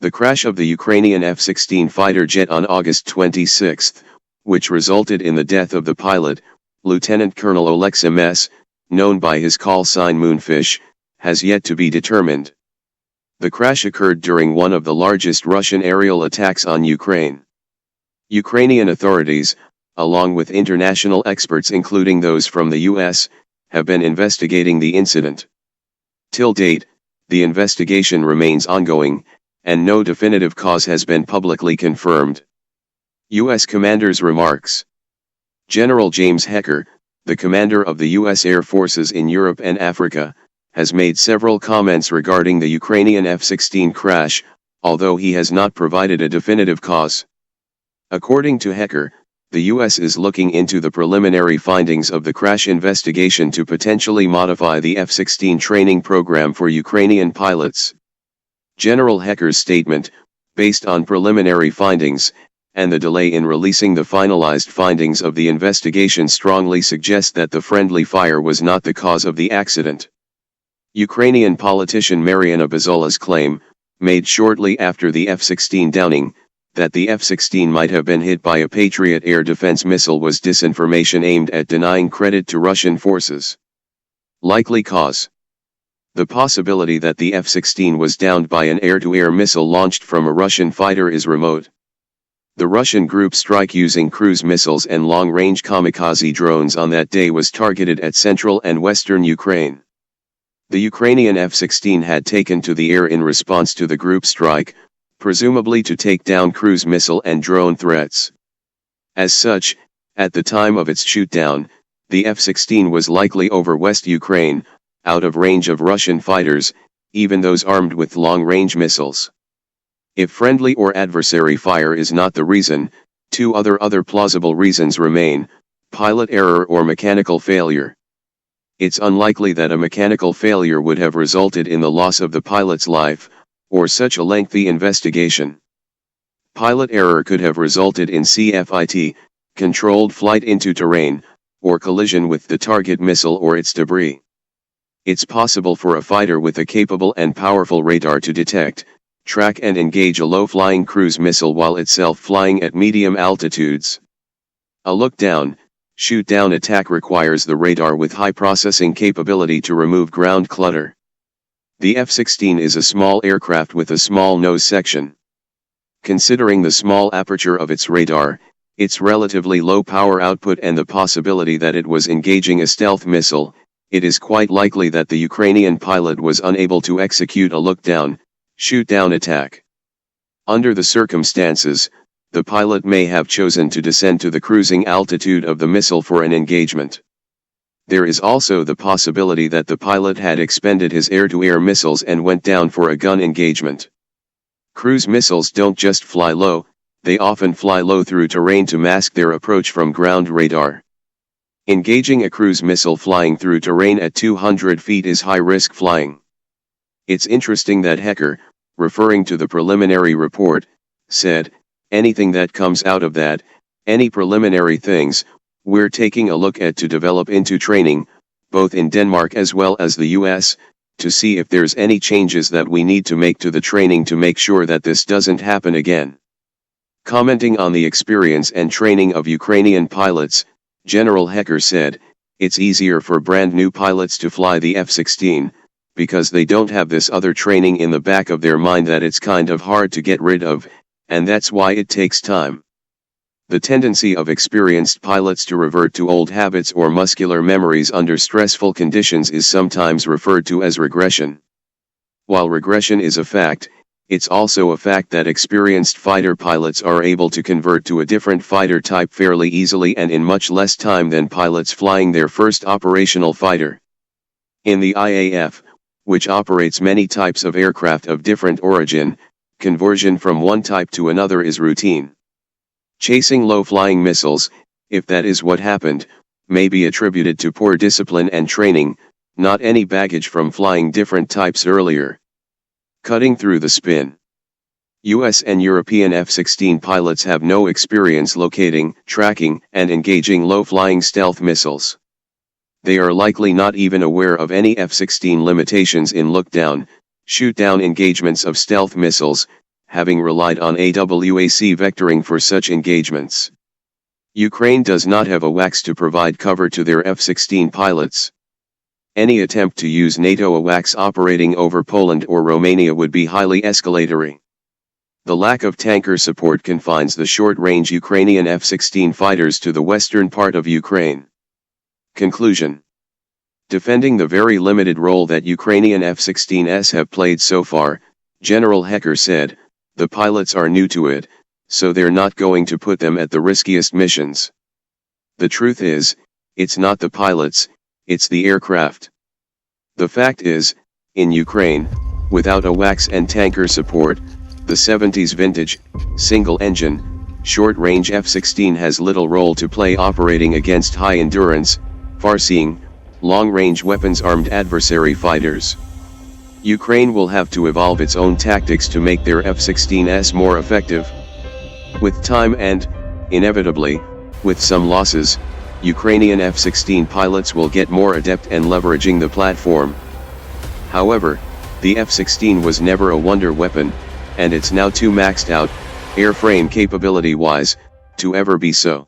The crash of the Ukrainian F-16 fighter jet on August 26, which resulted in the death of the pilot, Lieutenant Colonel Oleksiy M.S., known by his call sign Moonfish, has yet to be determined. The crash occurred during one of the largest Russian aerial attacks on Ukraine. Ukrainian authorities, along with international experts including those from the US, have been investigating the incident. Till date, the investigation remains ongoing, and no definitive cause has been publicly confirmed. U.S. Commander's remarks. General James Hecker, the commander of the U.S. Air Forces in Europe and Africa, has made several comments regarding the Ukrainian F-16 crash, although he has not provided a definitive cause. According to Hecker, the U.S. is looking into the preliminary findings of the crash investigation to potentially modify the F-16 training program for Ukrainian pilots. General Hecker's statement, based on preliminary findings, and the delay in releasing the finalized findings of the investigation strongly suggest that the friendly fire was not the cause of the accident. Ukrainian politician Mariana Bazola's claim, made shortly after the F-16 downing, that the F-16 might have been hit by a Patriot air defense missile was disinformation aimed at denying credit to Russian forces. Likely cause. The possibility that the F-16 was downed by an air-to-air missile launched from a Russian fighter is remote. The Russian group strike using cruise missiles and long-range kamikaze drones on that day was targeted at central and western Ukraine. The Ukrainian F-16 had taken to the air in response to the group strike, presumably to take down cruise missile and drone threats. As such, at the time of its shootdown, the F-16 was likely over West Ukraine, out of range of Russian fighters, even those armed with long-range missiles. If friendly or adversary fire is not the reason, two other plausible reasons remain: pilot error or mechanical failure. It's unlikely that a mechanical failure would have resulted in the loss of the pilot's life, or such a lengthy investigation. Pilot error could have resulted in CFIT, controlled flight into terrain, or collision with the target missile or its debris. It's possible for a fighter with a capable and powerful radar to detect, track and engage a low-flying cruise missile while itself flying at medium altitudes. A look-down, shoot-down attack requires the radar with high processing capability to remove ground clutter. The F-16 is a small aircraft with a small nose section. Considering the small aperture of its radar, its relatively low power output and the possibility that it was engaging a stealth missile, it is quite likely that the Ukrainian pilot was unable to execute a look-down, shoot-down attack. Under the circumstances, the pilot may have chosen to descend to the cruising altitude of the missile for an engagement. There is also the possibility that the pilot had expended his air-to-air missiles and went down for a gun engagement. Cruise missiles don't just fly low, they often fly low through terrain to mask their approach from ground radar. Engaging a cruise missile flying through terrain at 200 feet is high-risk flying. It's interesting that Hecker, referring to the preliminary report, said, "Anything that comes out of that, any preliminary things, we're taking a look at to develop into training, both in Denmark as well as the US, to see if there's any changes that we need to make to the training to make sure that this doesn't happen again." Commenting on the experience and training of Ukrainian pilots, General Hecker said, "It's easier for brand new pilots to fly the F-16, because they don't have this other training in the back of their mind that it's kind of hard to get rid of, and that's why it takes time." The tendency of experienced pilots to revert to old habits or muscular memories under stressful conditions is sometimes referred to as regression. While regression is a fact, it's also a fact that experienced fighter pilots are able to convert to a different fighter type fairly easily and in much less time than pilots flying their first operational fighter. In the IAF, which operates many types of aircraft of different origin, conversion from one type to another is routine. Chasing low-flying missiles, if that is what happened, may be attributed to poor discipline and training, not any baggage from flying different types earlier. Cutting through the spin. US and European F-16 pilots have no experience locating, tracking, and engaging low-flying stealth missiles. They are likely not even aware of any F-16 limitations in look-down, shoot-down engagements of stealth missiles, having relied on AWACS vectoring for such engagements. Ukraine does not have AWACS to provide cover to their F-16 pilots. Any attempt to use NATO AWACS operating over Poland or Romania would be highly escalatory. The lack of tanker support confines the short-range Ukrainian F-16 fighters to the western part of Ukraine. Conclusion. Defending the very limited role that Ukrainian F-16s have played so far, General Hecker said, the pilots are new to it, so they're not going to put them at the riskiest missions. The truth is, it's not the pilots, it's the aircraft. The fact is, in Ukraine, without AWACS and tanker support, the 70s vintage, single-engine, short-range F-16 has little role to play operating against high-endurance, far-seeing, long-range weapons-armed adversary fighters. Ukraine will have to evolve its own tactics to make their F-16s more effective. With time and, inevitably, with some losses, Ukrainian F-16 pilots will get more adept and leveraging the platform. However, the F-16 was never a wonder weapon, and it's now too maxed out, airframe capability-wise, to ever be so.